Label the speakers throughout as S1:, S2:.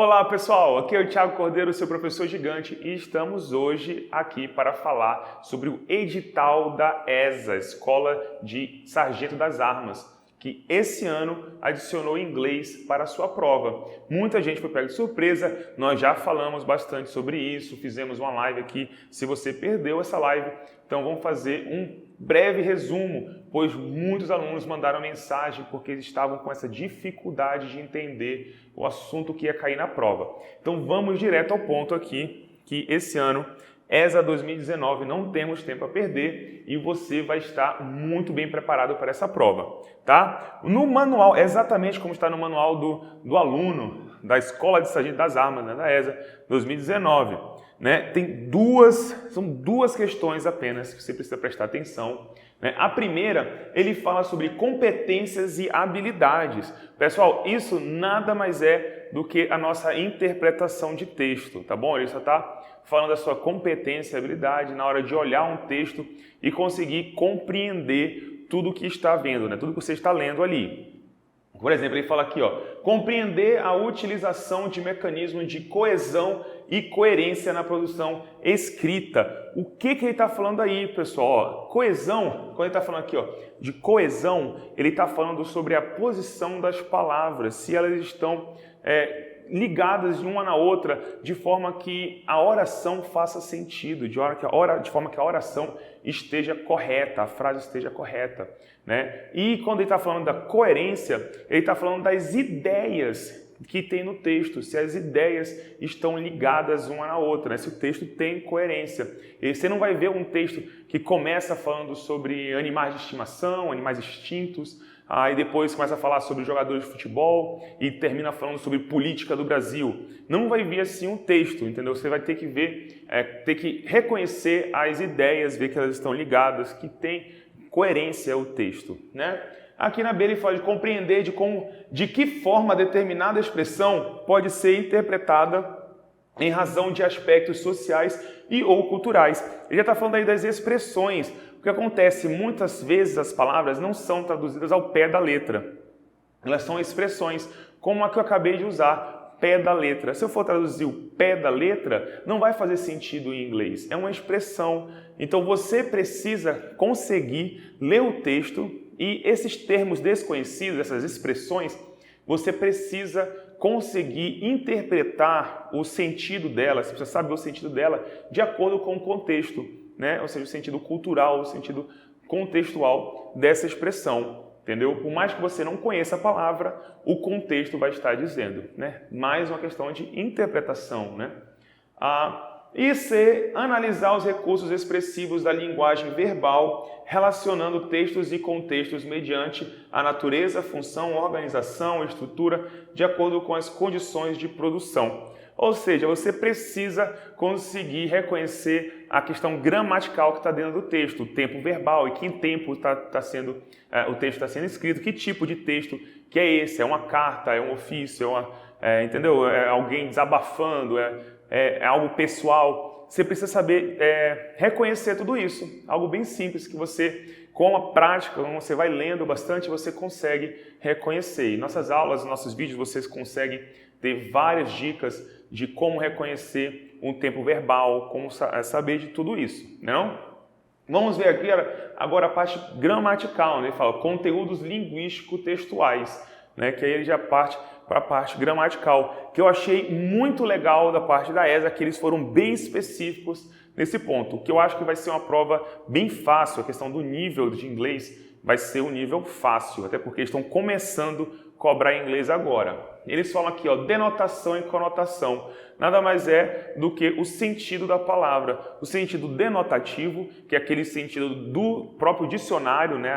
S1: Olá pessoal, aqui é o Thiago Cordeiro, seu professor gigante, e estamos hoje aqui para falar sobre o edital da ESA, Escola de Sargento das Armas, que esse ano adicionou inglês para a sua prova. Muita gente foi pega de surpresa, nós já falamos bastante sobre isso, fizemos uma live aqui. Se você perdeu essa live, então vamos fazer um breve resumo, pois muitos alunos mandaram mensagem porque eles estavam com essa dificuldade de entender o assunto que ia cair na prova. Então vamos direto ao ponto aqui, que esse ano, ESA 2019, não temos tempo a perder e você vai estar muito bem preparado para essa prova, tá? No manual, exatamente como está no manual do aluno da Escola de Sargento das Armas, né, da ESA 2019, né? São duas questões apenas que você precisa prestar atenção. A primeira, ele fala sobre competências e habilidades. Pessoal, isso nada mais é do que a nossa interpretação de texto, tá bom? Ele só está falando da sua competência e habilidade na hora de olhar um texto e conseguir compreender tudo o que está vendo, né? Tudo que você está lendo ali. Por exemplo, ele fala aqui, ó, compreender a utilização de mecanismos de coesão e coerência na produção escrita. O que ele está falando aí, pessoal? Ó, coesão, quando ele está falando aqui, ó, de coesão, ele está falando sobre a posição das palavras, se elas estão ligadas de uma na outra, de forma que a oração faça sentido, de forma que a oração esteja correta, a frase esteja correta, né? E quando ele está falando da coerência, ele está falando das ideias que tem no texto, se as ideias estão ligadas uma na outra, né? Se o texto tem coerência. E você não vai ver um texto que começa falando sobre animais de estimação, animais extintos, aí depois começa a falar sobre jogadores de futebol e termina falando sobre política do Brasil. Não vai vir assim um texto, entendeu? Você vai ter que ver, ter que reconhecer as ideias, ver que elas estão ligadas, que tem coerência o texto, né? Aqui na B ele fala de compreender de que forma determinada expressão pode ser interpretada em razão de aspectos sociais e ou culturais. Ele já está falando aí das expressões. O que acontece? Muitas vezes as palavras não são traduzidas ao pé da letra. Elas são expressões, como a que eu acabei de usar, pé da letra. Se eu for traduzir o pé da letra, não vai fazer sentido em inglês. É uma expressão. Então você precisa conseguir ler o texto e esses termos desconhecidos, essas expressões, você precisa conseguir interpretar o sentido dela, você precisa saber o sentido dela de acordo com o contexto, né? Ou seja, o sentido cultural, o sentido contextual dessa expressão, entendeu? Por mais que você não conheça a palavra, o contexto vai estar dizendo, né? Mais uma questão de interpretação, né? E C, analisar os recursos expressivos da linguagem verbal, relacionando textos e contextos mediante a natureza, função, organização, estrutura, de acordo com as condições de produção. Ou seja, você precisa conseguir reconhecer a questão gramatical que está dentro do texto, o tempo verbal e que em tempo o texto está sendo escrito, que tipo de texto que é esse, é uma carta, é um ofício, entendeu? É alguém desabafando, é algo pessoal. Você precisa saber reconhecer tudo isso. Algo bem simples que você, com a prática, quando você vai lendo bastante, você consegue reconhecer. Em nossas aulas, nos nossos vídeos, vocês conseguem ter várias dicas de como reconhecer um tempo verbal, como saber de tudo isso, não? Vamos ver aqui agora a parte gramatical, né? Ele fala conteúdos linguístico-textuais, né? Que aí ele já parte para a parte gramatical, que eu achei muito legal da parte da ESA, que eles foram bem específicos nesse ponto, que eu acho que vai ser uma prova bem fácil, a questão do nível de inglês vai ser um nível fácil, até porque estão começando a cobrar inglês agora. Eles falam aqui, ó, denotação e conotação. Nada mais é do que o sentido da palavra. O sentido denotativo, que é aquele sentido do próprio dicionário, né,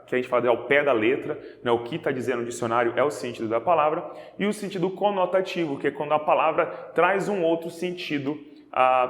S1: que a gente fala ao pé da letra, né, o que está dizendo o dicionário é o sentido da palavra, e o sentido conotativo, que é quando a palavra traz um outro sentido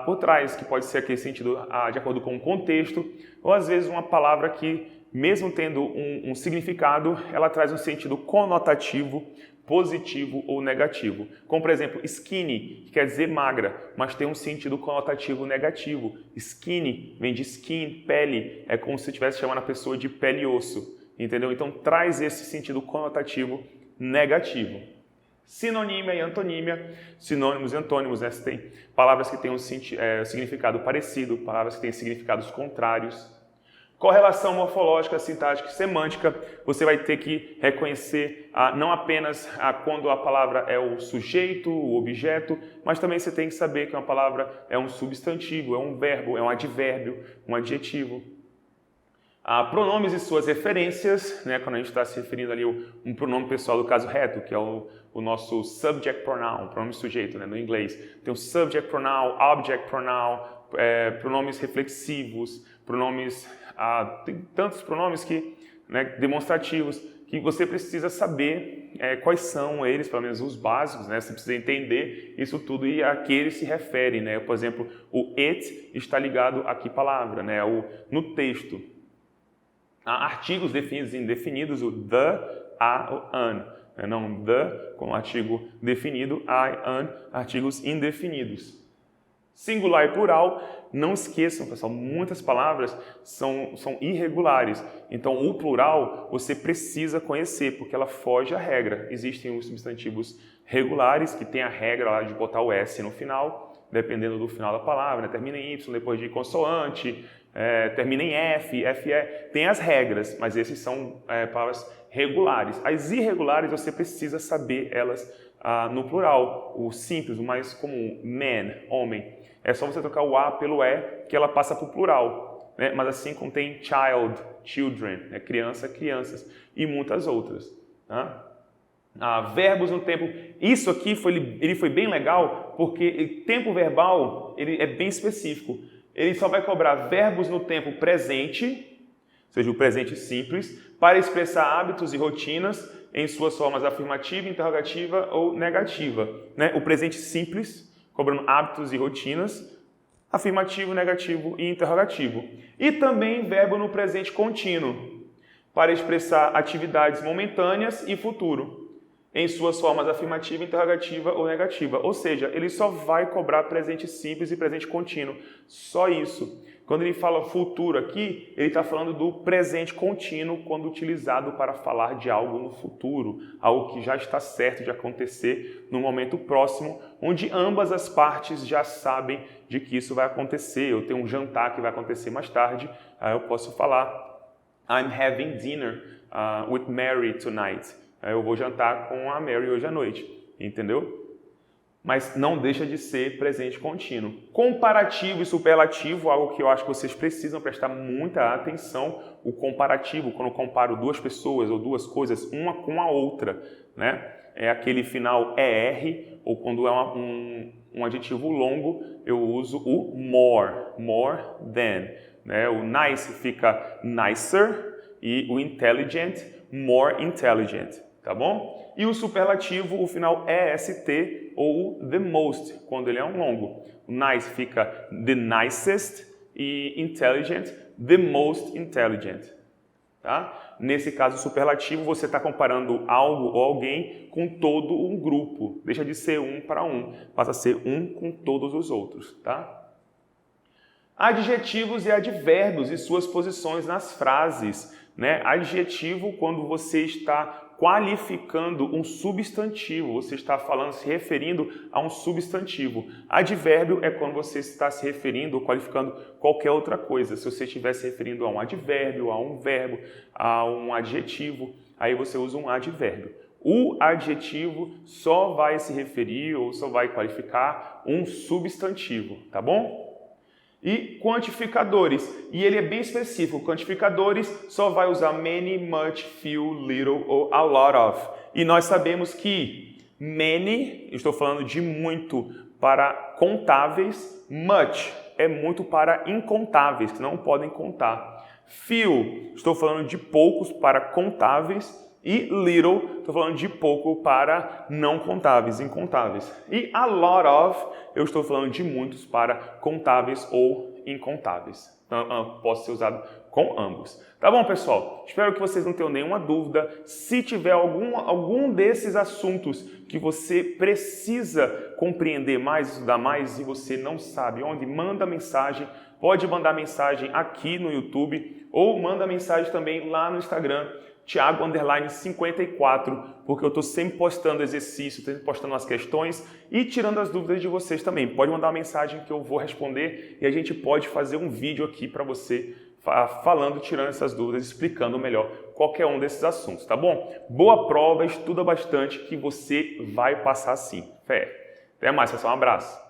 S1: por trás, que pode ser aquele sentido de acordo com o contexto, ou às vezes uma palavra que, mesmo tendo um significado, ela traz um sentido conotativo, positivo ou negativo. Como, por exemplo, skinny, que quer dizer magra, mas tem um sentido conotativo negativo. Skinny vem de skin, pele, é como se estivesse chamando a pessoa de pele e osso, entendeu? Então, traz esse sentido conotativo negativo. Sinonímia e antonímia, sinônimos e antônimos, né? Você tem palavras que têm um significado parecido, palavras que têm significados contrários. Correlação morfológica, sintática e semântica, você vai ter que reconhecer não apenas quando a palavra é o sujeito, o objeto, mas também você tem que saber que uma palavra é um substantivo, é um verbo, é um advérbio, um adjetivo. Pronomes e suas referências, né, quando a gente está se referindo ali um pronome pessoal do caso reto, que é o nosso subject pronoun, pronome sujeito, né, no inglês. Tem o subject pronoun, object pronoun, pronomes reflexivos, pronomes, tem tantos pronomes que, né, demonstrativos, que você precisa saber quais são eles, pelo menos os básicos, né, você precisa entender isso tudo e a que ele se refere, né, por exemplo, o it está ligado a que palavra, né, no texto. Há artigos definidos e indefinidos, o the, a, o an. Não the como artigo definido, I, an, artigos indefinidos. Singular e plural, não esqueçam, pessoal, muitas palavras são irregulares. Então, o plural você precisa conhecer, porque ela foge à regra. Existem os substantivos regulares, que tem a regra lá de botar o S no final, dependendo do final da palavra, né? Termina em Y, depois de consoante, termina em F, FE, tem as regras, mas esses são palavras regulares. As irregulares você precisa saber elas no plural, o simples, o mais comum, man, homem. É só você trocar o A pelo E que ela passa para o plural, né? Mas assim como tem child, children, né? Criança, crianças e muitas outras. Tá? Verbos no tempo, isso aqui ele foi bem legal porque tempo verbal ele é bem específico. Ele só vai cobrar verbos no tempo presente, ou seja, o presente simples, para expressar hábitos e rotinas em suas formas afirmativa, interrogativa ou negativa. Né? O presente simples, cobrando hábitos e rotinas, afirmativo, negativo e interrogativo. E também verbo no presente contínuo, para expressar atividades momentâneas e futuro, em suas formas afirmativa, interrogativa ou negativa. Ou seja, ele só vai cobrar presente simples e presente contínuo. Só isso. Quando ele fala futuro aqui, ele está falando do presente contínuo quando utilizado para falar de algo no futuro, algo que já está certo de acontecer no momento próximo, onde ambas as partes já sabem de que isso vai acontecer. Eu tenho um jantar que vai acontecer mais tarde, aí eu posso falar I'm having dinner with Mary tonight. Eu vou jantar com a Mary hoje à noite, entendeu? Mas não deixa de ser presente contínuo. Comparativo e superlativo, algo que eu acho que vocês precisam prestar muita atenção. O comparativo, quando eu comparo duas pessoas ou duas coisas, uma com a outra, né? É aquele final ER, ou quando é um adjetivo longo, eu uso o more than. Né? O nice fica nicer e o intelligent, more intelligent. Tá bom? E o superlativo, o final EST ou the most, quando ele é um longo. O nice fica the nicest e intelligent, the most intelligent. Tá? Nesse caso superlativo, você está comparando algo ou alguém com todo um grupo. Deixa de ser um para um, passa a ser um com todos os outros. Tá? Adjetivos e advérbios e suas posições nas frases. Né? Adjetivo, quando você está qualificando um substantivo, você está falando, se referindo a um substantivo. Advérbio é quando você está se referindo ou qualificando qualquer outra coisa. Se você estiver se referindo a um advérbio, a um verbo, a um adjetivo, aí você usa um advérbio. O adjetivo só vai se referir ou só vai qualificar um substantivo, tá bom? E quantificadores, e ele é bem específico, quantificadores só vai usar many, much, few, little ou a lot of. E nós sabemos que many, estou falando de muito para contáveis, much é muito para incontáveis, que não podem contar. Few, estou falando de poucos para contáveis. E little, estou falando de pouco para não contáveis, incontáveis. E a lot of, eu estou falando de muitos para contáveis ou incontáveis. Então, posso ser usado com ambos. Tá bom, pessoal? Espero que vocês não tenham nenhuma dúvida. Se tiver algum desses assuntos que você precisa compreender mais, estudar mais e você não sabe onde, manda mensagem pode mandar mensagem aqui no YouTube ou manda mensagem também lá no Instagram, Thiago_54, porque eu estou sempre postando exercício, sempre postando as questões e tirando as dúvidas de vocês também. Pode mandar uma mensagem que eu vou responder e a gente pode fazer um vídeo aqui para você falando, tirando essas dúvidas, explicando melhor qualquer um desses assuntos, tá bom? Boa prova, estuda bastante que você vai passar sim. Fé. Até mais, pessoal. Um abraço.